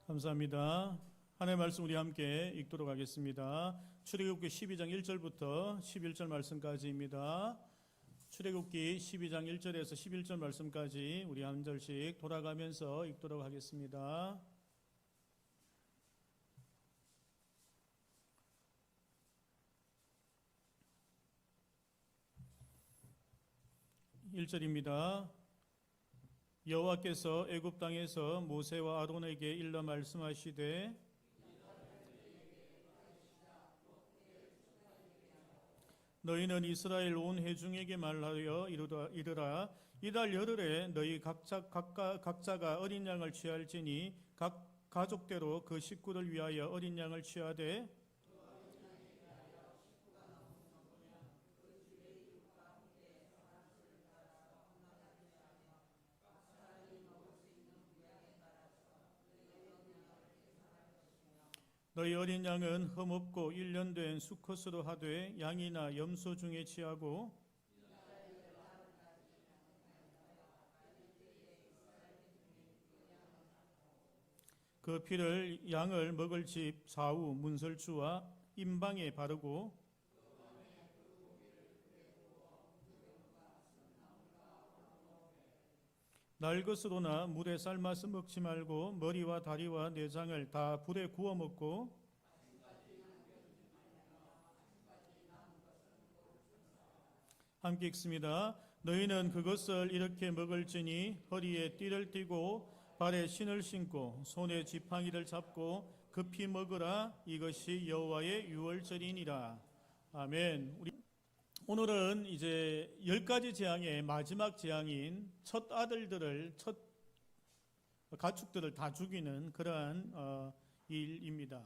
감사합니다. 하나님의 말씀 우리 함께 읽도록 하겠습니다. 출애굽기 12장 1절부터 11절 말씀까지입니다. 출애굽기 12장 1절에서 11절 말씀까지 우리 한 절씩 돌아가면서 읽도록 하겠습니다. 1절입니다. 여호와께서 애굽 땅에서 모세와 아론에게 일러 말씀하시되 너희는 이스라엘 온 회중에게 말하여 이르라 이달 열흘에 너희 각자가 어린 양을 취할지니 각 가족대로 그 식구를 위하여 어린 양을 취하되 너희 어린 양은 흠없고 1년 된 수컷으로 하되 양이나 염소 중에 취하고 그 피를 양을 먹을 집 좌우 문설주와 임방에 바르고 날 것으로나 물에 삶아서 먹지 말고 머리와 다리와 내장을 다 불에 구워 먹고 함께 읽습니다. 너희는 그것을 이렇게 먹을지니 허리에 띠를 띠고 발에 신을 신고 손에 지팡이를 잡고 급히 먹으라. 이것이 여호와의 유월절이니라. 아멘. 오늘은 이제 10가지 재앙의 마지막 재앙인 첫 가축들을 다 죽이는 그러한 일입니다.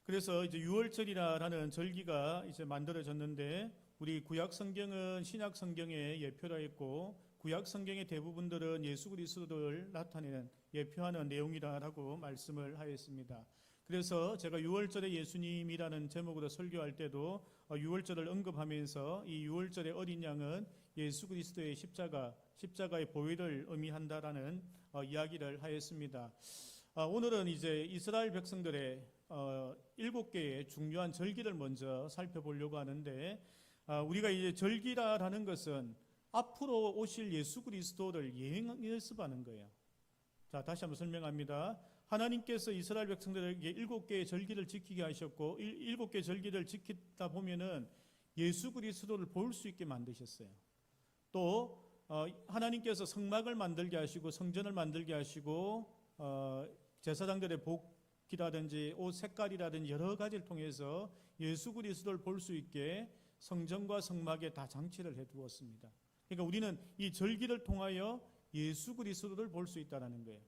그래서 이제 유월절이라는 절기가 이제 만들어졌는데 우리 구약 성경은 신약 성경에 예표라 했고 구약 성경의 대부분들은 예수 그리스도를 나타내는 예표하는 내용이라고 말씀을 하였습니다. 그래서 제가 유월절의 예수님이라는 제목으로 설교할 때도 유월절을 언급하면서 이 유월절의 어린 양은 예수 그리스도의 십자가의 보혈을 의미한다라는 이야기를 하였습니다. 오늘은 이제 이스라엘 백성들의 7개의 중요한 절기를 먼저 살펴보려고 하는데 우리가 이제 절기라는 것은 앞으로 오실 예수 그리스도를 예습하는 거예요. 자, 다시 한번 설명합니다. 하나님께서 이스라엘 백성들에게 7개의 절기를 지키게 하셨고 7개의 절기를 지키다 보면은 예수 그리스도를 볼 수 있게 만드셨어요. 또 하나님께서 성막을 만들게 하시고 성전을 만들게 하시고 제사장들의 복이라든지 옷 색깔이라든지 여러 가지를 통해서 예수 그리스도를 볼 수 있게 성전과 성막에 다 장치를 해두었습니다. 그러니까 우리는 이 절기를 통하여 예수 그리스도를 볼 수 있다는 거예요.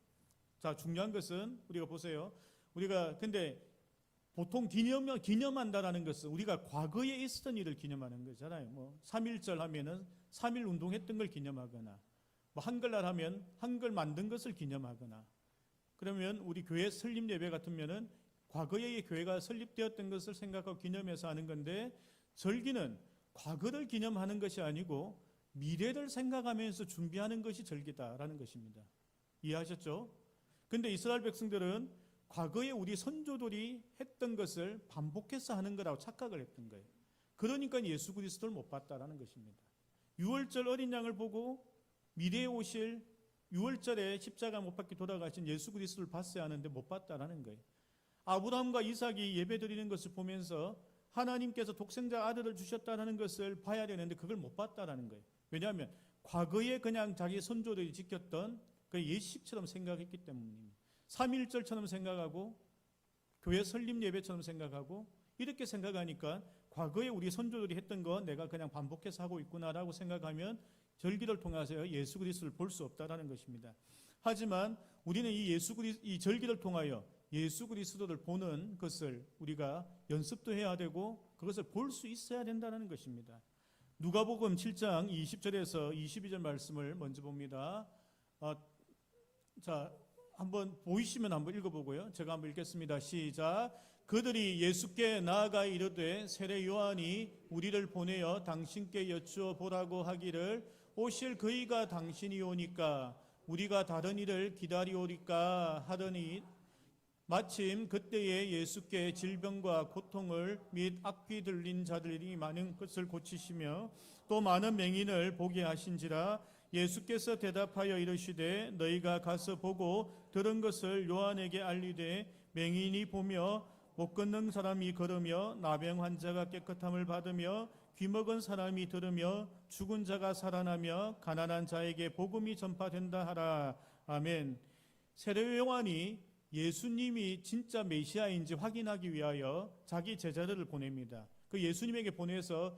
자, 중요한 것은 우리가 보세요. 우리가 근데 보통 기념한다라는 것은 우리가 과거에 있었던 일을 기념하는 거잖아요. 뭐 3.1절 하면은 3.1 운동했던 걸 기념하거나 뭐 한글날 하면 한글 만든 것을 기념하거나 그러면 우리 교회 설립 예배 같으면은 과거에 교회가 설립되었던 것을 생각하고 기념해서 하는 건데 절기는 과거를 기념하는 것이 아니고 미래를 생각하면서 준비하는 것이 절기다라는 것입니다. 이해하셨죠? 근데 이스라엘 백성들은 과거에 우리 선조들이 했던 것을 반복해서 하는 거라고 착각을 했던 거예요. 그러니까 예수 그리스도를 못 봤다라는 것입니다. 유월절 어린 양을 보고 미래에 오실 유월절에 십자가 못 박혀 돌아가신 예수 그리스도를 봤어야 하는데 못 봤다라는 거예요. 아브라함과 이삭이 예배드리는 것을 보면서 하나님께서 독생자 아들을 주셨다는 것을 봐야 되는데 그걸 못 봤다라는 거예요. 왜냐하면 과거에 그냥 자기 선조들이 지켰던 그 예식처럼 생각했기 때문입니다. 3.1절처럼 생각하고 교회 설립 예배처럼 생각하고 이렇게 생각하니까 과거에 우리 선조들이 했던 거 내가 그냥 반복해서 하고 있구나라고 생각하면 절기를 통해서 예수 그리스도를 볼 수 없다라는 것입니다. 하지만 우리는 이 절기를 통하여 예수 그리스도를 보는 것을 우리가 연습도 해야 되고 그것을 볼 수 있어야 된다는 것입니다. 누가복음 7장 20절에서 22절 말씀을 먼저 봅니다. 자, 한번 보이시면 한번 읽어보고요. 제가 한번 읽겠습니다. 시작. 그들이 예수께 나아가 이르되 세례 요한이 우리를 보내어 당신께 여쭈어 보라고 하기를 오실 그이가 당신이 오니까 우리가 다른 이를 기다리오리까 하더니 마침 그때에 예수께 질병과 고통을 및 악귀 들린 자들이 많은 것을 고치시며 또 많은 맹인을 보게 하신지라. 예수께서 대답하여 이르시되 너희가 가서 보고 들은 것을 요한에게 알리되 맹인이 보며 못 걷는 사람이 걸으며 나병 환자가 깨끗함을 받으며 귀먹은 사람이 들으며 죽은 자가 살아나며 가난한 자에게 복음이 전파된다 하라. 아멘. 세례 요한이 예수님이 진짜 메시아인지 확인하기 위하여 자기 제자들을 보냅니다. 그 예수님에게 보내서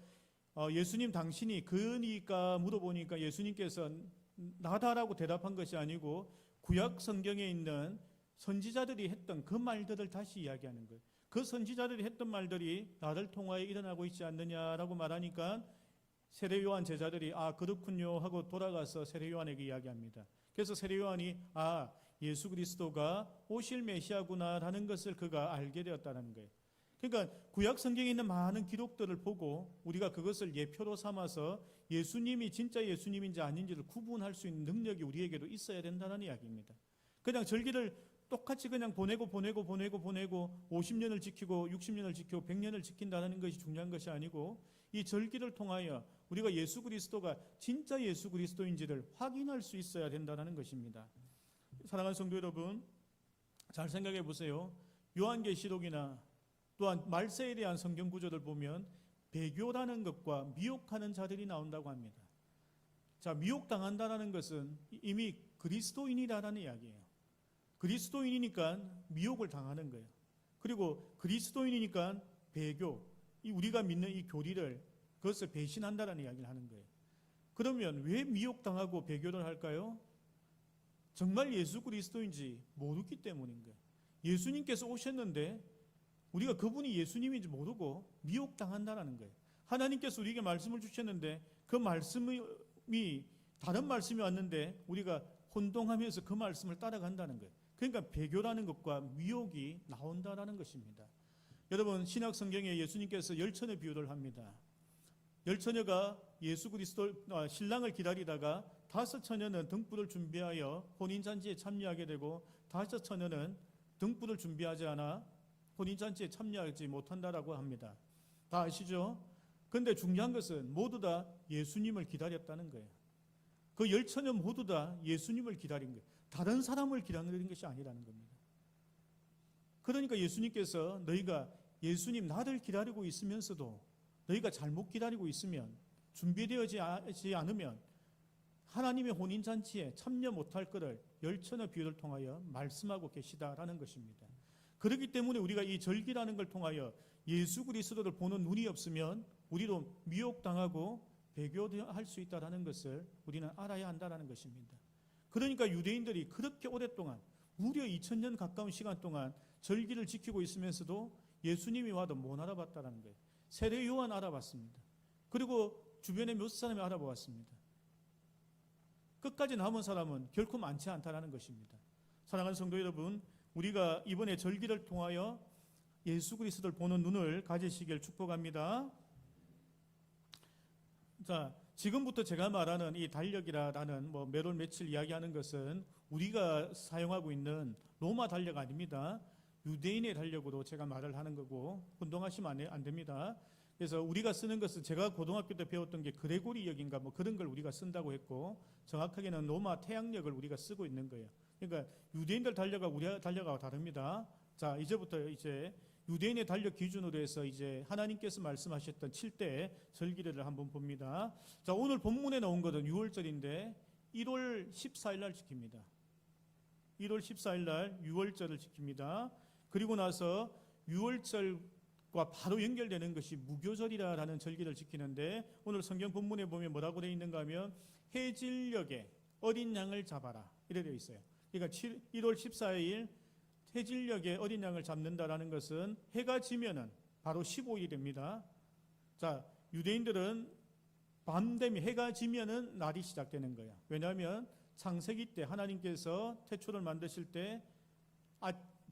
예수님 당신이 그니까 물어보니까 예수님께서 나다라고 대답한 것이 아니고 구약 성경에 있는 선지자들이 했던 그 말들을 다시 이야기하는 거예요. 그 선지자들이 했던 말들이 나를 통하여 일어나고 있지 않느냐라고 말하니까 세례 요한 제자들이 그렇군요 하고 돌아가서 세례 요한에게 이야기합니다. 그래서 세례 요한이 예수 그리스도가 오실 메시아구나라는 것을 그가 알게 되었다는 거예요. 그러니까 구약 성경에 있는 많은 기록들을 보고 우리가 그것을 예표로 삼아서 예수님이 진짜 예수님인지 아닌지를 구분할 수 있는 능력이 우리에게도 있어야 된다는 이야기입니다. 그냥 절기를 똑같이 그냥 보내고 50년을 지키고 60년을 지키고 100년을 지킨다는 것이 중요한 것이 아니고 이 절기를 통하여 우리가 예수 그리스도가 진짜 예수 그리스도인지를 확인할 수 있어야 된다는 것입니다. 사랑하는 성도 여러분, 잘 생각해 보세요. 요한계시록이나 또한 말세에 대한 성경 구조를 보면 배교라는 것과 미혹하는 자들이 나온다고 합니다. 자, 미혹당한다는 것은 이미 그리스도인이라는 이야기예요. 그리스도인이니까 미혹을 당하는 거예요. 그리고 그리스도인이니까 배교, 우리가 믿는 이 교리를 그것을 배신한다는 이야기를 하는 거예요. 그러면 왜 미혹당하고 배교를 할까요? 정말 예수 그리스도인지 모르기 때문인 거예요. 예수님께서 오셨는데 우리가 그분이 예수님인지 모르고 미혹당한다는 거예요. 하나님께서 우리에게 말씀을 주셨는데 그 말씀이 다른 말씀이 왔는데 우리가 혼동하면서 그 말씀을 따라간다는 거예요. 그러니까 배교라는 것과 미혹이 나온다라는 것입니다. 여러분, 신약 성경에 예수님께서 열처녀 비유를 합니다. 열처녀가 예수 그리스도 신랑을 기다리다가 5처녀는 등불을 준비하여 혼인잔치에 참여하게 되고 5처녀는 등불을 준비하지 않아 혼인잔치에 참여하지 못한다라고 합니다. 다 아시죠? 그런데 중요한 것은 모두 다 예수님을 기다렸다는 거예요. 그 10처녀 모두 다 예수님을 기다린 거예요. 다른 사람을 기다리는 것이 아니라는 겁니다. 그러니까 예수님께서 너희가 예수님 나를 기다리고 있으면서도 너희가 잘못 기다리고 있으면 준비되어지지 않으면 하나님의 혼인잔치에 참여 못할 것을 10처녀 비유를 통하여 말씀하고 계시다라는 것입니다. 그렇기 때문에 우리가 이 절기라는 걸 통하여 예수 그리스도를 보는 눈이 없으면 우리도 미혹당하고 배교할 수 있다는 것을 우리는 알아야 한다는 것입니다. 그러니까 유대인들이 그렇게 오랫동안 무려 2000년 가까운 시간 동안 절기를 지키고 있으면서도 예수님이 와도 못 알아봤다는 거예요. 세례 요한 알아봤습니다. 그리고 주변에 몇 사람이 알아보았습니다. 끝까지 남은 사람은 결코 많지 않다는 것입니다. 사랑하는 성도 여러분, 우리가 이번에 절기를 통하여 예수 그리스도를 보는 눈을 가지시길 축복합니다. 자, 지금부터 제가 말하는 이 달력이라는 매월 며칠 이야기하는 것은 우리가 사용하고 있는 로마 달력 아닙니다. 유대인의 달력으로 제가 말을 하는 거고 혼동하시면 안 됩니다. 그래서 우리가 쓰는 것은 제가 고등학교 때 배웠던 게 그레고리역인가 그런 걸 우리가 쓴다고 했고 정확하게는 로마 태양력을 우리가 쓰고 있는 거예요. 그러니까 유대인들 달력과 우리 달력하고 다릅니다. 자, 이제부터 이제 유대인의 달력 기준으로 해서 이제 하나님께서 말씀하셨던 7대 절기를 한번 봅니다. 자, 오늘 본문에 나온 것은 6월절인데 1월 14일 날 지킵니다. 1월 14일 날 6월절을 지킵니다. 그리고 나서 6월절과 바로 연결되는 것이 무교절이라는 절기를 지키는데 오늘 성경 본문에 보면 뭐라고 되어 있는가 하면 해질녘에 어린 양을 잡아라 이래 되어 있어요. 그러니까 1월 14일 해질녘에 어린 양을 잡는다라는 것은 해가 지면은 바로 15일이 됩니다. 자, 유대인들은 밤 되면 해가 지면은 날이 시작되는 거야. 왜냐하면 창세기 때 하나님께서 태초를 만드실 때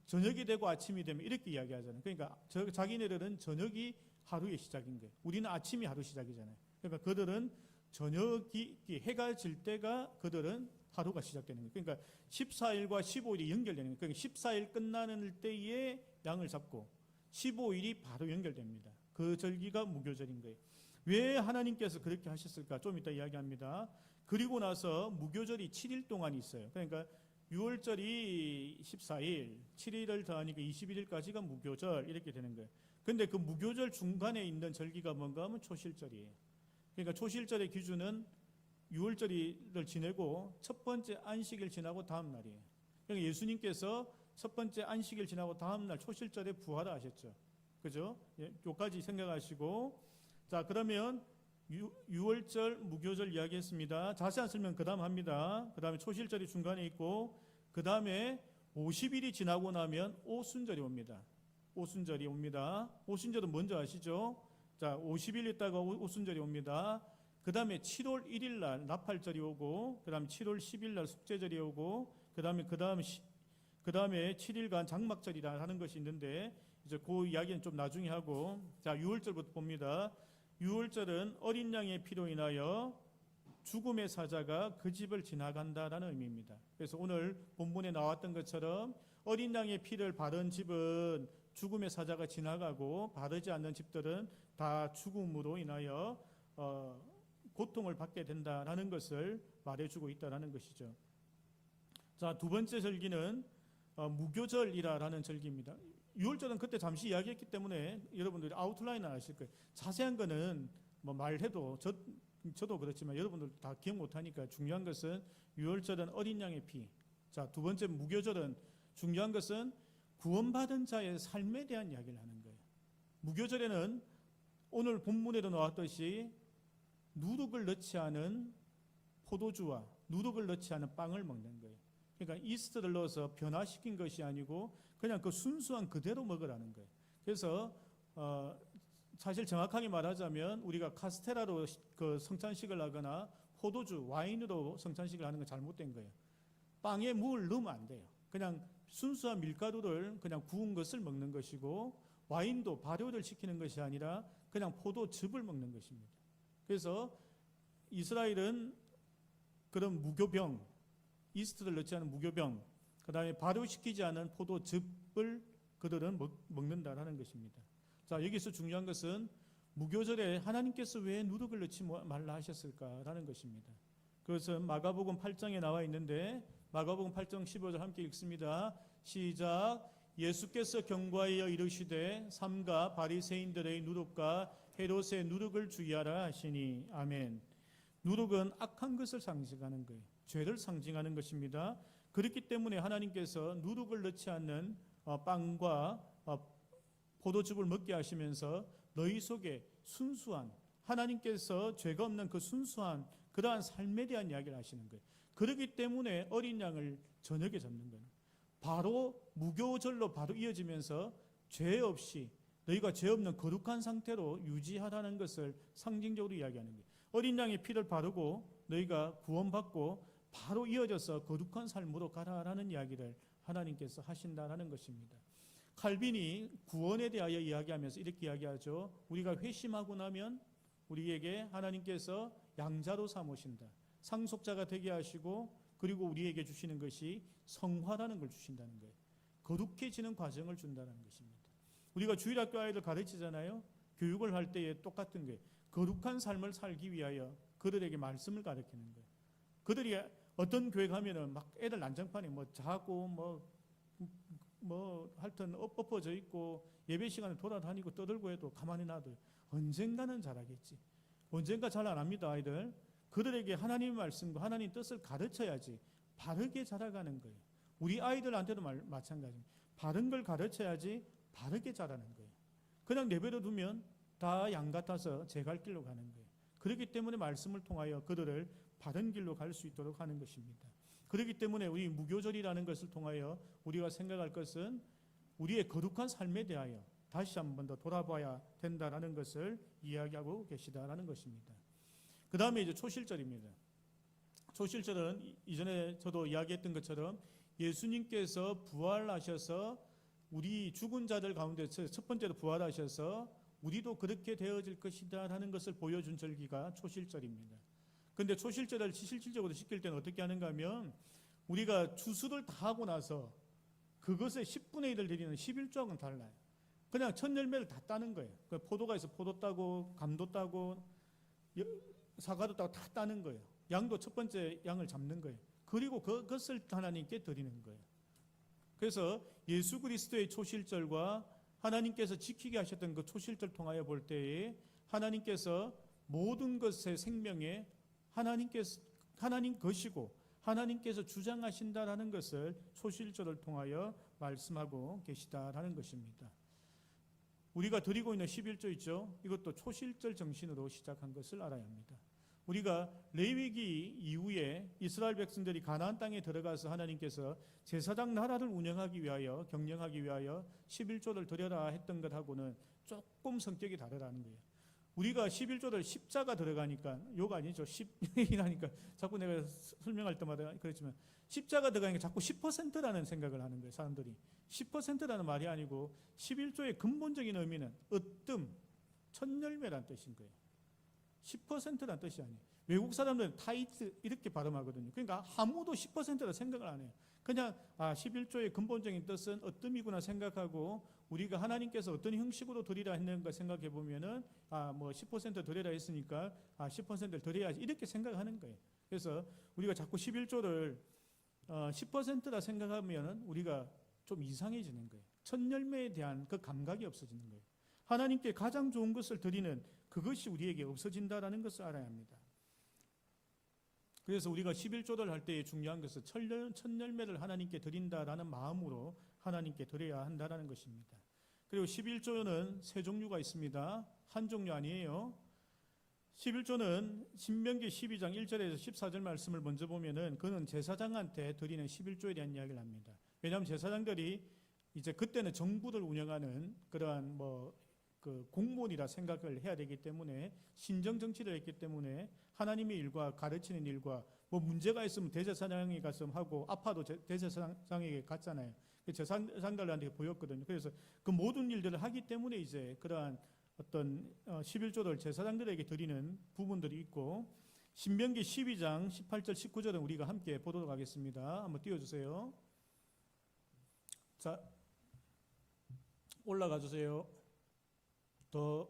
저녁이 되고 아침이 되면 이렇게 이야기하잖아요. 그러니까 자기네들은 저녁이 하루의 시작인 거예요. 우리는 아침이 하루 시작이잖아요. 그러니까 그들은 저녁이 해가 질 때가 그들은 하루가 시작되는 거예요. 그러니까 14일과 15일이 연결되는 거예요. 그러니까 14일 끝나는 때에 양을 잡고 15일이 바로 연결됩니다. 그 절기가 무교절인 거예요. 왜 하나님께서 그렇게 하셨을까? 좀 이따 이야기합니다. 그리고 나서 무교절이 7일 동안 있어요. 그러니까 6월절이 14일, 7일을 더하니까 21일까지가 무교절 이렇게 되는 거예요. 근데 그 무교절 중간에 있는 절기가 뭔가 하면 초실절이에요. 그러니까 초실절의 기준은 6월절을 지내고 첫 번째 안식일 지나고 다음 날이에요. 그러니까 예수님께서 첫 번째 안식일 지나고 다음 날 초실절에 부활을 하셨죠. 그죠? 요까지 생각하시고, 자, 그러면 6월절 무교절 이야기했습니다. 자세한 설명 그 다음 합니다. 그 다음에 초실절이 중간에 있고, 그 다음에 50일이 지나고 나면 오순절이 옵니다. 오순절이 옵니다. 오순절은 먼저 아시죠? 자, 50일 있다가 오순절이 옵니다. 그 다음에 7월 1일 날 나팔절이 오고, 그 다음에 7월 10일 날 숙제절이 오고, 그 다음에 7일간 장막절이라 하는 것이 있는데, 이제 그 이야기는 좀 나중에 하고, 자, 6월절부터 봅니다. 6월절은 어린 양의 피로 인하여 죽음의 사자가 그 집을 지나간다라는 의미입니다. 그래서 오늘 본문에 나왔던 것처럼 어린 양의 피를 바른 집은 죽음의 사자가 지나가고, 바르지 않는 집들은 다 죽음으로 인하여 고통을 받게 된다라는 것을 말해주고 있다라는 것이죠. 자, 두 번째 절기는 무교절이라는 절기입니다. 6월절은 그때 잠시 이야기했기 때문에 여러분들이 아웃라인을 아실 거예요. 자세한 거는 뭐 말해도 저도 그렇지만 여러분들 다 기억 못하니까 중요한 것은 6월절은 어린 양의 피. 자, 두 번째 무교절은 중요한 것은 구원받은 자의 삶에 대한 이야기를 하는 거예요. 무교절에는 오늘 본문에도 나왔듯이 누룩을 넣지 않은 포도주와 누룩을 넣지 않은 빵을 먹는 거예요. 그러니까 이스트를 넣어서 변화시킨 것이 아니고 그냥 그 순수한 그대로 먹으라는 거예요. 그래서 사실 정확하게 말하자면 우리가 카스테라로 그 성찬식을 하거나 포도주, 와인으로 성찬식을 하는 건 잘못된 거예요. 빵에 물 넣으면 안 돼요. 그냥 순수한 밀가루를 그냥 구운 것을 먹는 것이고, 와인도 발효를 시키는 것이 아니라 그냥 포도즙을 먹는 것입니다. 그래서 이스라엘은 그런 무교병, 이스트를 넣지 않은 무교병, 그 다음에 발효시키지 않은 포도즙을 그들은 먹는다라는 것입니다. 자, 여기서 중요한 것은 무교절에 하나님께서 왜 누룩을 넣지 말라 하셨을까라는 것입니다. 그것은 마가복음 8장에 나와 있는데, 마가복음 8장 15절 함께 읽습니다. 시작. 예수께서 경고하여 이르시되 삼가 바리새인들의 누룩과 헤롯의 누룩을 주의하라 하시니. 아멘. 누룩은 악한 것을 상징하는 거예요. 죄를 상징하는 것입니다. 그렇기 때문에 하나님께서 누룩을 넣지 않는 빵과 포도즙을 먹게 하시면서 너희 속에 순수한, 하나님께서 죄가 없는 그 순수한 그러한 삶에 대한 이야기를 하시는 거예요. 그렇기 때문에 어린 양을 저녁에 잡는 거예요. 바로 무교절로 바로 이어지면서 죄 없이 너희가 죄 없는 거룩한 상태로 유지하라는 것을 상징적으로 이야기하는 거예요. 어린 양의 피를 바르고 너희가 구원받고 바로 이어져서 거룩한 삶으로 가라라는 이야기를 하나님께서 하신다라는 것입니다. 칼빈이 구원에 대하여 이야기하면서 이렇게 이야기하죠. 우리가 회심하고 나면 우리에게 하나님께서 양자로 삼으신다. 상속자가 되게 하시고, 그리고 우리에게 주시는 것이 성화라는 걸 주신다는 거예요. 거룩해지는 과정을 준다는 것입니다. 우리가 주일학교 아이들 가르치잖아요. 교육을 할 때에 똑같은 거예요. 거룩한 삶을 살기 위하여 그들에게 말씀을 가르치는 거예요. 그들이 어떤 교회 가면은 막 애들 난장판에 뭐 자고 뭐 하여튼 엎어져 있고 예배 시간에 돌아다니고 떠들고 해도 가만히 놔둬요. 언젠가는 잘하겠지. 언젠가 잘 안 합니다, 아이들. 그들에게 하나님의 말씀과 하나님 뜻을 가르쳐야지 바르게 자라가는 거예요. 우리 아이들한테도 마찬가지입니다. 바른 걸 가르쳐야지 바르게 자라는 거예요. 그냥 내버려 두면 다 양 같아서 제 갈 길로 가는 거예요. 그렇기 때문에 말씀을 통하여 그들을 바른 길로 갈 수 있도록 하는 것입니다. 그렇기 때문에 우리 무교절이라는 것을 통하여 우리가 생각할 것은 우리의 거룩한 삶에 대하여 다시 한 번 더 돌아봐야 된다라는 것을 이야기하고 계시다라는 것입니다. 그 다음에 이제 초실절입니다. 초실절은 이전에 저도 이야기했던 것처럼 예수님께서 부활하셔서 우리 죽은 자들 가운데 첫 번째로 부활하셔서 우리도 그렇게 되어질 것이다라는 것을 보여준 절기가 초실절입니다. 근데 초실절을 실질적으로 지킬 때는 어떻게 하는가 하면 우리가 추수를 다 하고 나서 그것의 10분의 1을 드리는 11조하고는 달라요. 그냥 첫 열매를 다 따는 거예요. 포도가 있어 포도 따고 감도 따고 사과도 따고 다 따는 거예요. 양도 첫 번째 양을 잡는 거예요. 그리고 그것을 하나님께 드리는 거예요. 그래서 예수 그리스도의 초실절과 하나님께서 지키게 하셨던 그 초실절 통하여 볼 때에 하나님께서 모든 것의 생명에 하나님 것이고 하나님께서 주장하신다라는 것을 초실절을 통하여 말씀하고 계시다라는 것입니다. 우리가 드리고 있는 11조 있죠. 이것도 초실절 정신으로 시작한 것을 알아야 합니다. 우리가 레위기 이후에 이스라엘 백성들이 가나안 땅에 들어가서 하나님께서 제사장 나라를 운영하기 위하여 경영하기 위하여 11조를 드려라 했던 것하고는 조금 성격이 다르다는 거예요. 우리가 11조를 십자가 들어가니까 욕 아니죠. 10이라니까 자꾸 내가 설명할 때마다 그렇지만 십자가 들어가니까 자꾸 10%라는 생각을 하는 거예요. 사람들이 10%라는 말이 아니고 11조의 근본적인 의미는 으뜸, 첫 열매란 뜻인 거예요. 10%라는 뜻이 아니에요. 외국 사람들은 타이트 이렇게 발음하거든요. 그러니까 아무도 10%라 생각을 안 해요. 그냥 11조의 근본적인 뜻은 으뜸이구나 생각하고 우리가 하나님께서 어떤 형식으로 드리라 했는가 생각해 보면은 뭐 10% 드리라 했으니까 10%를 드려야지 이렇게 생각하는 거예요. 그래서 우리가 자꾸 11조를 10%라 생각하면은 우리가 좀 이상해지는 거예요. 첫 열매에 대한 그 감각이 없어지는 거예요. 하나님께 가장 좋은 것을 드리는 그것이 우리에게 없어진다라는 것을 알아야 합니다. 그래서 우리가 11조를 할 때에 중요한 것은 첫 열매를 하나님께 드린다라는 마음으로 하나님께 드려야 한다라는 것입니다. 그리고 11조는 세 종류가 있습니다. 한 종류 아니에요. 11조는 신명기 12장 1절에서 14절 말씀을 먼저 보면은 그는 제사장한테 드리는 11조에 대한 이야기를 합니다. 왜냐하면 제사장들이 이제 그때는 정부를 운영하는 그러한 그 공무원이라 생각을 해야 되기 때문에 신정 정치를 했기 때문에 하나님의 일과 가르치는 일과 뭐 문제가 있으면 대제사장이 가서 하고 아파도 대제사장에게 갔잖아요. 제사장들한테 보였거든요. 그래서 그 모든 일들을 하기 때문에 이제 그러한 어떤 11조를 제사장들에게 드리는 부분들이 있고 신명기 12장 18절 19절은 우리가 함께 보도록 하겠습니다. 한번 띄워주세요. 자, 올라가 주세요. 더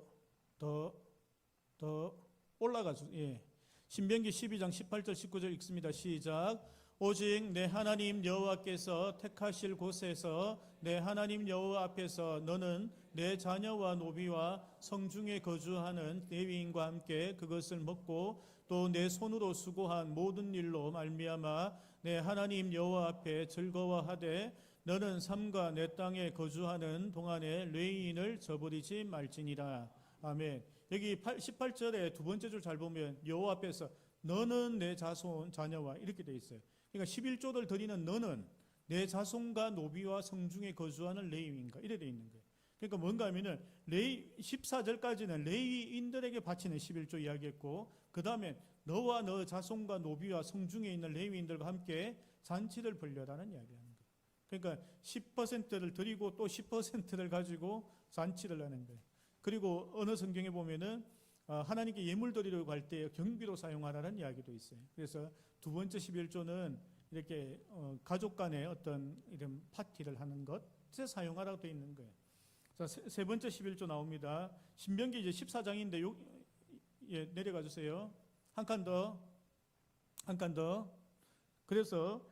올라가 주세요. 예. 신명기 12장 18절 19절 읽습니다. 시작. 오직 내 하나님 여호와께서 택하실 곳에서 내 하나님 여호와 앞에서 너는 내 자녀와 노비와 성중에 거주하는 레위인과 함께 그것을 먹고 또 내 손으로 수고한 모든 일로 말미암아 내 하나님 여호와 앞에 즐거워하되 너는 삼가 내 땅에 거주하는 동안에 레위인을 저버리지 말지니라. 아멘. 여기 18절에 두 번째 줄 잘 보면 여호와 앞에서 너는 내 자손 자녀와 이렇게 돼 있어요. 그러니까 11조를 드리는 너는 내 자손과 노비와 성중에 거주하는 레위인가 이래 돼 있는 거예요. 그러니까 뭔가 하면은 14절까지는 레위인들에게 바치는 11조 이야기했고 그 다음에 너와 너 자손과 노비와 성중에 있는 레위인들과 함께 잔치를 벌려라는 이야기하는 거예요. 그러니까 10%를 드리고 또 10%를 가지고 잔치를 하는 거예요. 그리고 어느 성경에 보면은 하나님께 예물 드리려고 할 때 경비로 사용하라는 이야기도 있어요. 그래서 두 번째 11조는 이렇게 가족 간의 어떤 이런 파티를 하는 것에 사용하라고 되어 있는 거예요. 자, 세 번째 11조 나옵니다. 신명기 이제 14장인데 예, 내려가 주세요. 한 칸 더. 그래서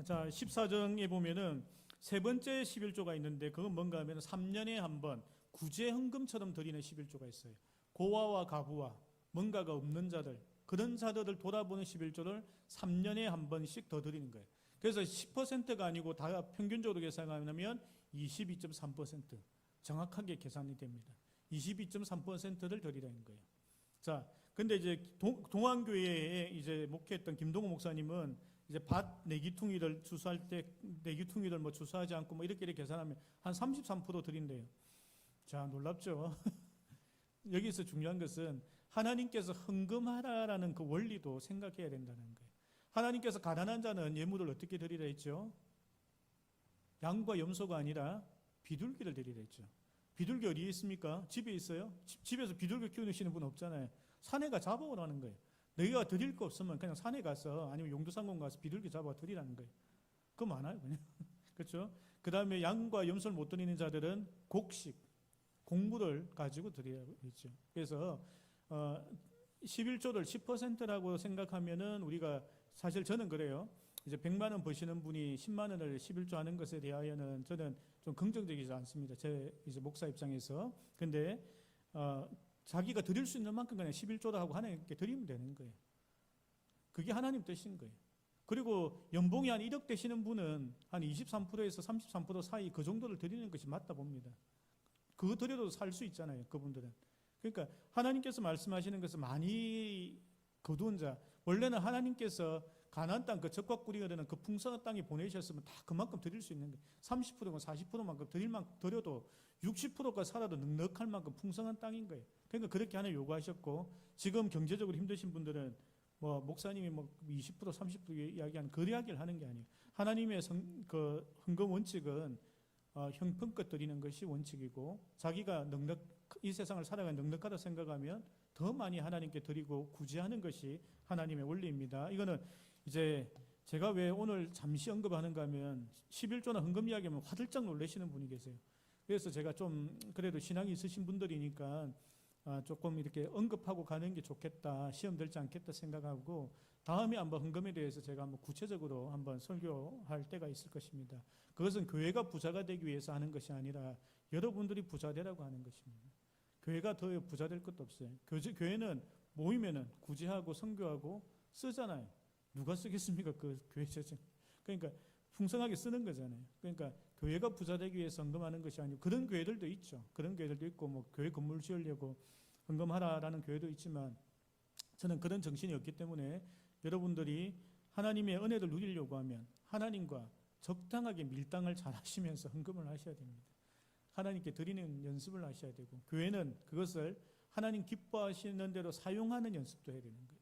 자, 14장에 보면은 세 번째 11조가 있는데 그건 뭔가 하면 3년에 한 번 구제 헌금처럼 드리는 11조가 있어요. 고아와 가부와 뭔가가 없는 자들 그런 자들을 돌아보는 11조를 3년에 한 번씩 더 드리는 거예요. 그래서 10%가 아니고 다 평균적으로 계산하면 22.3% 정확하게 계산이 됩니다. 22.3%를 드리라는 거예요. 자, 근데 이제 동안교회에 이제 목회했던 김동호 목사님은 이제 밭 내기퉁이를 주수할 때 내기퉁이를 뭐 주수하지 않고 뭐 이렇게 계산하면 한 33% 드린대요. 자, 놀랍죠? 여기서 중요한 것은 하나님께서 헌금하라라는 그 원리도 생각해야 된다는 거예요. 하나님께서 가난한 자는 예물을 어떻게 드리라 했죠? 양과 염소가 아니라 비둘기를 드리라 했죠. 비둘기 어디에 있습니까? 집에 있어요? 집에서 비둘기 키우시는 분 없잖아요. 사내가 잡아오라는 거예요. 너희가 드릴 거 없으면 그냥 산에 가서 아니면 용두상공 가서 비둘기 잡아 드리라는 거예요. 그거 많아요, 그냥. 그렇죠? 그 다음에 양과 염소를 못 드리는 자들은 곡식, 곡물을 가지고 드리라고 했죠. 그래서 11조를 10%라고 생각하면은 우리가 사실 저는 그래요. 이제 100만 원 버시는 분이 10만 원을 11조 하는 것에 대하여는 저는 좀 긍정적이지 않습니다. 제 이제 목사 입장에서. 근데 자기가 드릴 수 있는 만큼 그냥 11조로 하고 하나님께 드리면 되는 거예요. 그게 하나님 뜻인 거예요. 그리고 연봉이 한 1억 되시는 분은 한 23%에서 33% 사이 그 정도를 드리는 것이 맞다 봅니다. 그거 드려도 살 수 있잖아요, 그분들은. 그러니까 하나님께서 말씀하시는 것은 많이 거두은 자, 원래는 하나님께서 가나안 땅 그 적과 꿀이 되는 그 풍성한 땅에 보내셨으면 다 그만큼 드릴 수 있는 거예요. 30%가 40%만큼 드릴 만큼 드려도 60%가 살아도 넉넉할 만큼 풍성한 땅인 거예요. 그러니까 그렇게 하나님 요구하셨고, 지금 경제적으로 힘드신 분들은 뭐 목사님이 뭐 20% 30% 이야기하는 그 이야기를 하는 게 아니에요. 하나님의 그 헌금 원칙은 형편껏 드리는 것이 원칙이고, 자기가 이 세상을 살아가 넉넉하다 생각하면 더 많이 하나님께 드리고 구제하는 것이 하나님의 원리입니다. 이거는 이제 제가 왜 오늘 잠시 언급하는가 하면 11조나 헌금 이야기하면 화들짝 놀라시는 분이 계세요. 그래서 제가 좀 그래도 신앙이 있으신 분들이니까 조금 이렇게 언급하고 가는 게 좋겠다, 시험 들지 않겠다 생각하고, 다음에 한번 헌금에 대해서 제가 한번 구체적으로 한번 설교할 때가 있을 것입니다. 그것은 교회가 부자가 되기 위해서 하는 것이 아니라 여러분들이 부자 되라고 하는 것입니다. 교회가 더 부자 될 것도 없어요. 교회는 모이면은 구제하고 선교하고 쓰잖아요. 누가 쓰겠습니까? 그 교회 재정. 그러니까 풍성하게 쓰는 거잖아요. 그러니까 교회가 부자 되기 위해서 헌금하는 것이 아니고, 그런 교회들도 있죠. 그런 교회들도 있고, 뭐 교회 건물 지으려고 헌금하라라는 교회도 있지만, 저는 그런 정신이 없기 때문에 여러분들이 하나님의 은혜를 누리려고 하면 하나님과 적당하게 밀당을 잘 하시면서 헌금을 하셔야 됩니다. 하나님께 드리는 연습을 하셔야 되고, 교회는 그것을 하나님 기뻐하시는 대로 사용하는 연습도 해야 되는 거예요.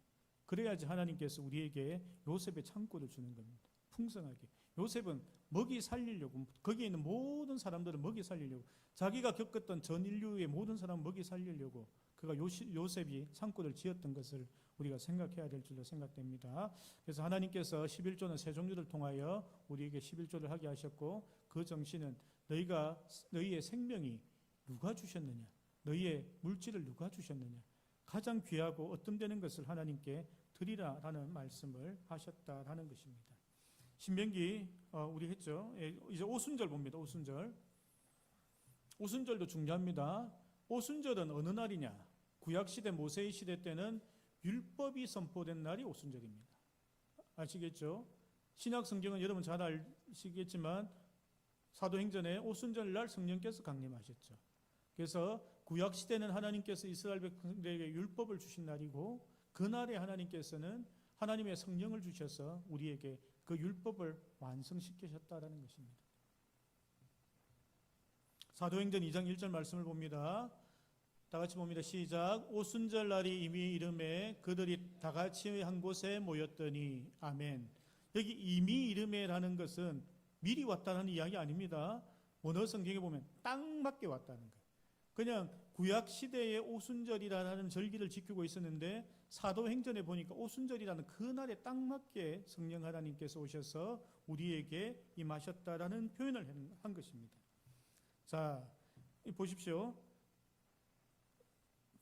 그래야지 하나님께서 우리에게 요셉의 창고를 주는 겁니다. 풍성하게. 요셉은 먹이 살리려고, 거기에 있는 모든 사람들은 먹이 살리려고, 자기가 겪었던 전 인류의 모든 사람 먹이 살리려고 그가 요셉이 창고를 지었던 것을 우리가 생각해야 될 줄로 생각됩니다. 그래서 하나님께서 11조는 세 종류를 통하여 우리에게 11조를 하게 하셨고, 그 정신은 너희의 생명이 누가 주셨느냐, 너희의 물질을 누가 주셨느냐, 가장 귀하고 어뜸되는 것을 하나님께 드리라라는 말씀을 하셨다라는 것입니다. 신명기 우리 했죠. 이제 오순절 봅니다. 오순절도 중요합니다. 오순절은 어느 날이냐? 구약시대 모세의 시대 때는 율법이 선포된 날이 오순절입니다. 아시겠죠? 신약 성경은 여러분 잘 아시겠지만 사도행전에 오순절 날 성령께서 강림하셨죠. 그래서 구약시대는 하나님께서 이스라엘 백성들에게 율법을 주신 날이고, 그날에 하나님께서는 하나님의 성령을 주셔서 우리에게 그 율법을 완성시키셨다라는 것입니다. 사도행전 2장 1절 말씀을 봅니다. 다 같이 봅니다. 시작. 오순절 날이 이미 이름에 그들이 다 같이 한 곳에 모였더니. 아멘. 여기 이미 이름에라는 것은 미리 왔다는 이야기 아닙니다. 원어 성경에 보면 딱 맞게 왔다는 거예요. 그냥 구약 시대의 오순절이라는 절기를 지키고 있었는데, 사도행전에 보니까 오순절이라는 그 날에 딱 맞게 성령 하나님께서 오셔서 우리에게 임하셨다라는 표현을 한 것입니다. 자, 보십시오.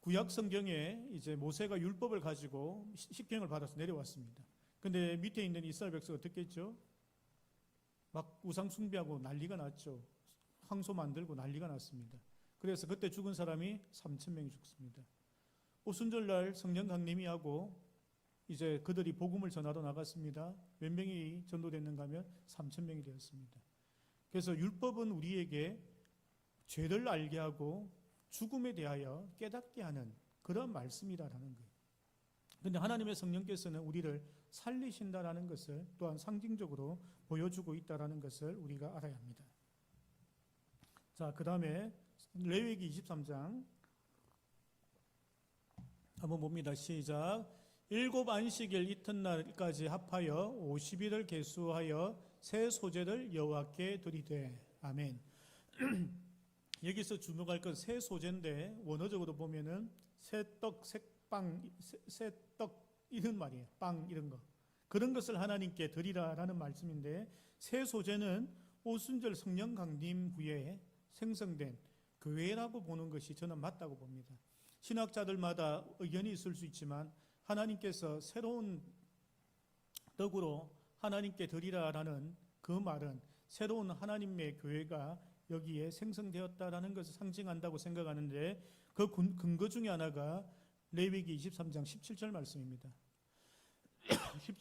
구약 성경에 이제 모세가 율법을 가지고 십계명을 받아서 내려왔습니다. 근데 밑에 있는 이스라엘 백성은 어떻게 했죠? 막 우상 숭배하고 난리가 났죠. 황소 만들고 난리가 났습니다. 그래서 그때 죽은 사람이 3,000명이 죽습니다. 오순절날 성령 강림이 하고 이제 그들이 복음을 전하러 나갔습니다. 몇 명이 전도됐는가 하면 3,000명이 되었습니다. 그래서 율법은 우리에게 죄를 알게 하고 죽음에 대하여 깨닫게 하는 그런 말씀이라는 거예요. 그런데 하나님의 성령께서는 우리를 살리신다라는 것을 또한 상징적으로 보여주고 있다라는 것을 우리가 알아야 합니다. 자, 그 다음에 레위기 23장 한번 봅니다. 시작. 7 안식일 이튿날까지 합하여 50일을 계수하여 새 소제를 여호와께 드리되. 아멘. 여기서 주목할 건 새 소제인데, 원어적으로 보면은 새떡, 새빵, 새떡 이런 말이에요. 빵 이런 거. 그런 것을 하나님께 드리라라는 말씀인데 새 소재는 오순절 성령 강림 후에 생성된 교회라고 보는 것이 저는 맞다고 봅니다. 신학자들마다 의견이 있을 수 있지만 하나님께서 새로운 떡으로 하나님께 드리라라는 그 말은 새로운 하나님의 교회가 여기에 생성되었다라는 것을 상징한다고 생각하는데 그 근거 중에 하나가 레위기 23장 17절 말씀입니다.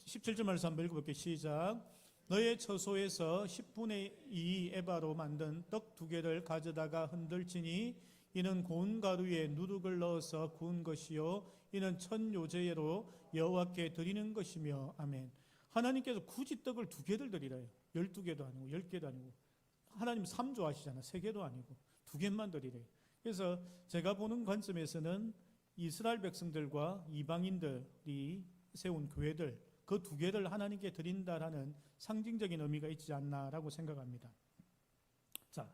17절 말씀 한번 읽어볼게요. 시작. 너의 처소에서 10분의 2 에바로 만든 떡 2개를 가져다가 흔들지니 이는 고운 가루에 누룩을 넣어서 구운 것이요 이는 첫 요제로 여호와께 드리는 것이며 아멘. 하나님께서 굳이 떡을 2개를 드리래요. 12개도 아니고 10개도 아니고 하나님 3 좋아하시잖아. 3개도 아니고 2개만 드리래요. 그래서 제가 보는 관점에서는 이스라엘 백성들과 이방인들이 세운 교회들 그 2개를 하나님께 드린다라는 상징적인 의미가 있지 않나라고 생각합니다. 자,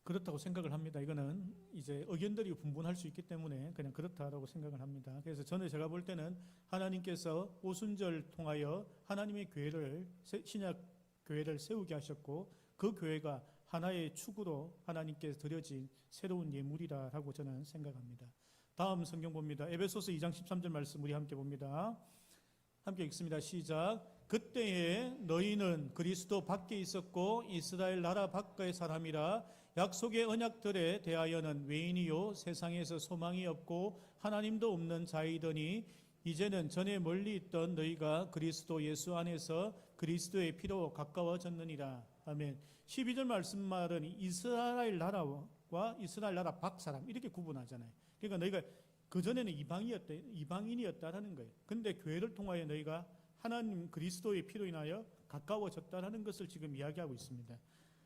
그렇다고 생각을 합니다. 이거는 이제 의견들이 분분할 수 있기 때문에 그냥 그렇다라고 생각을 합니다. 그래서 제가 볼 때는 하나님께서 오순절 통하여 하나님의 교회를 신약 교회를 세우게 하셨고 그 교회가 하나의 축으로 하나님께 드려진 새로운 예물이라고 저는 생각합니다. 다음 성경 봅니다. 에베소서 2장 13절 말씀 우리 함께 봅니다. 함께 읽습니다. 시작. 그때에 너희는 그리스도 밖에 있었고 이스라엘 나라 밖의 사람이라 약속의 언약들에 대하여는 외인이요 세상에서 소망이 없고 하나님도 없는 자이더니 이제는 전에 멀리 있던 너희가 그리스도 예수 안에서 그리스도의 피로 가까워졌느니라. 아멘. 12절 말씀 말은 이스라엘 나라와 이스라엘 나라 밖 사람 이렇게 구분하잖아요. 그러니까 너희가 그전에는 이방인이었다라는 거예요. 근데 교회를 통하여 너희가 하나님 그리스도의 피로 인하여 가까워졌다라는 것을 지금 이야기하고 있습니다.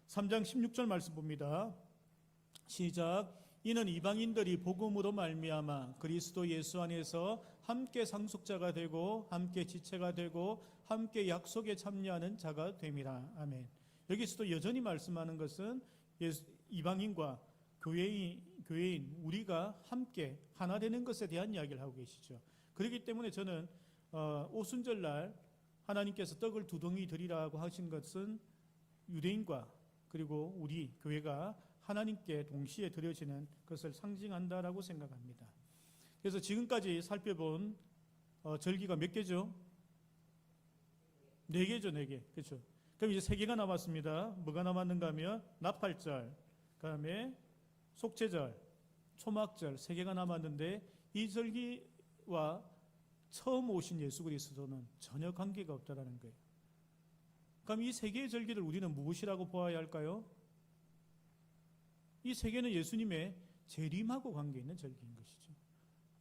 3장 16절 말씀 봅니다. 시작. 이는 이방인들이 복음으로 말미암아 그리스도 예수 안에서 함께 상속자가 되고 함께 지체가 되고 함께 약속에 참여하는 자가 됨이라. 아멘. 여기서도 여전히 말씀하는 것은 이방인과 교회인 우리가 함께 하나 되는 것에 대한 이야기를 하고 계시죠. 그렇기 때문에 저는 오순절날 하나님께서 떡을 2덩이 드리라고 하신 것은 유대인과 그리고 우리 교회가 하나님께 동시에 드려지는 것을 상징한다라고 생각합니다. 그래서 지금까지 살펴본 절기가 몇 개죠? 4개죠, 4개. 그렇죠. 그럼 이제 3개가 남았습니다. 뭐가 남았는가 하면 나팔절, 그다음에 속죄절, 초막절 3개가 남았는데 이 절기와 처음 오신 예수 그리스도는 전혀 관계가 없다라는 거예요. 그럼 이 3개의 절기를 우리는 무엇이라고 보아야 할까요? 이 3개는 예수님의 재림하고 관계 있는 절기인 것이죠.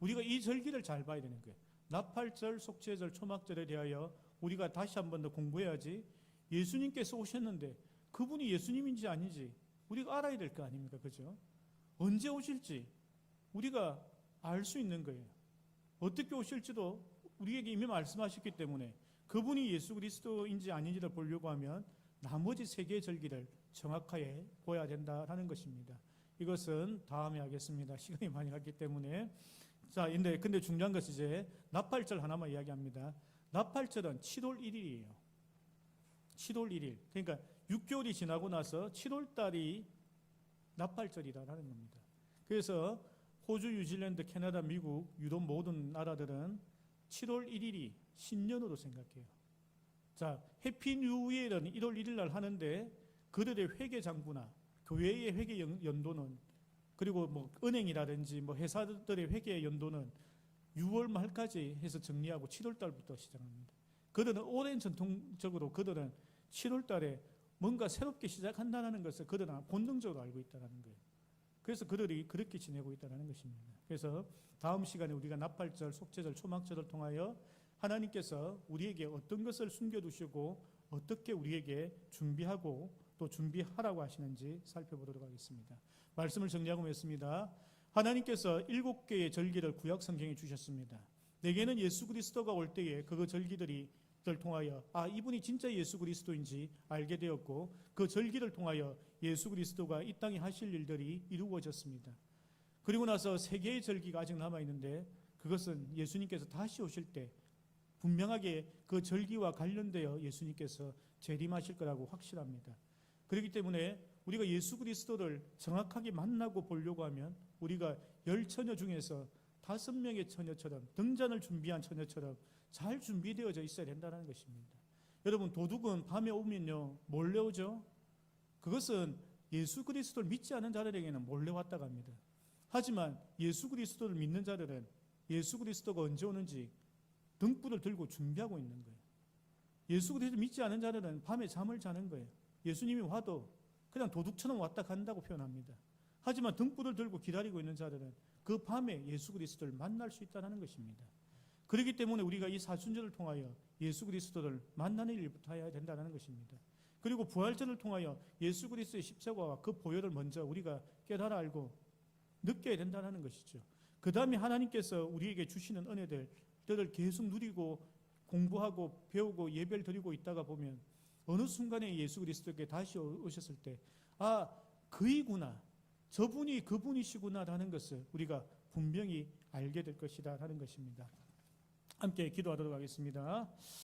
우리가 이 절기를 잘 봐야 되는 거예요. 나팔절, 속죄절, 초막절에 대하여 우리가 다시 한 번 더 공부해야지. 예수님께서 오셨는데 그분이 예수님인지 아닌지 우리가 알아야 될 거 아닙니까? 그죠? 언제 오실지 우리가 알 수 있는 거예요. 어떻게 오실지도 우리에게 이미 말씀하셨기 때문에 그분이 예수 그리스도인지 아닌지를 보려고 하면 나머지 3개의 절기를 정확하게 보아야 된다라는 것입니다. 이것은 다음에 하겠습니다. 시간이 많이 갔기 때문에. 자, 근데 중요한 것이 이제 나팔절 하나만 이야기합니다. 나팔절은 7월 1일이에요. 7월 1일. 그러니까 6개월이 지나고 나서 7월 달이 나팔절이라는 겁니다. 그래서 호주, 뉴질랜드, 캐나다, 미국, 유럽 모든 나라들은 7월 1일이 신년으로 생각해요. 자, 해피 뉴 이어는 1월 1일 날 하는데 그들의 회계 장부나 교회의 회계 연도는 그리고 뭐 은행이라든지 뭐 회사들의 회계 연도는 6월 말까지 해서 정리하고 7월 달부터 시작합니다. 그들은 오랜 전통적으로 그들은 7월 달에 뭔가 새롭게 시작한다는 것을 그들은 본능적으로 알고 있다는 거예요. 그래서 그들이 그렇게 지내고 있다는 것입니다. 그래서 다음 시간에 우리가 나팔절, 속죄절, 초막절을 통하여 하나님께서 우리에게 어떤 것을 숨겨두시고 어떻게 우리에게 준비하고 또 준비하라고 하시는지 살펴보도록 하겠습니다. 말씀을 정리하고 있습니다. 하나님께서 7개의 절기를 구약 성경에 주셨습니다. 4개는 예수 그리스도가 올 때에 그 절기들을 통하여 이분이 진짜 예수 그리스도인지 알게 되었고 그 절기를 통하여 예수 그리스도가 이 땅에 하실 일들이 이루어졌습니다. 그리고 나서 3개의 절기가 아직 남아있는데 그것은 예수님께서 다시 오실 때 분명하게 그 절기와 관련되어 예수님께서 재림하실 거라고 확실합니다. 그렇기 때문에 우리가 예수 그리스도를 정확하게 만나고 보려고 하면 우리가 10처녀 중에서 5명의 처녀처럼, 등잔을 준비한 처녀처럼 잘 준비되어져 있어야 된다는 것입니다. 여러분, 도둑은 밤에 오면요 몰래 오죠. 그것은 예수 그리스도를 믿지 않은 자들에게는 몰래 왔다고 합니다. 하지만 예수 그리스도를 믿는 자들은 예수 그리스도가 언제 오는지 등불을 들고 준비하고 있는 거예요. 예수 그리스도를 믿지 않은 자들은 밤에 잠을 자는 거예요. 예수님이 와도 그냥 도둑처럼 왔다 간다고 표현합니다. 하지만 등불을 들고 기다리고 있는 자들은 그 밤에 예수 그리스도를 만날 수 있다는 것입니다. 그렇기 때문에 우리가 이 사순절을 통하여 예수 그리스도를 만나는 일부터 해야 된다는 것입니다. 그리고 부활절을 통하여 예수 그리스도의 십자가와 그 보혈을 먼저 우리가 깨달아 알고 느껴야 된다는 것이죠. 그 다음에 하나님께서 우리에게 주시는 은혜들을 계속 누리고 공부하고 배우고 예배를 드리고 있다가 보면 어느 순간에 예수 그리스도께 다시 오셨을 때 그이구나, 저분이 그분이시구나라는 것을 우리가 분명히 알게 될 것이다 라는 것입니다. 함께 기도하도록 하겠습니다.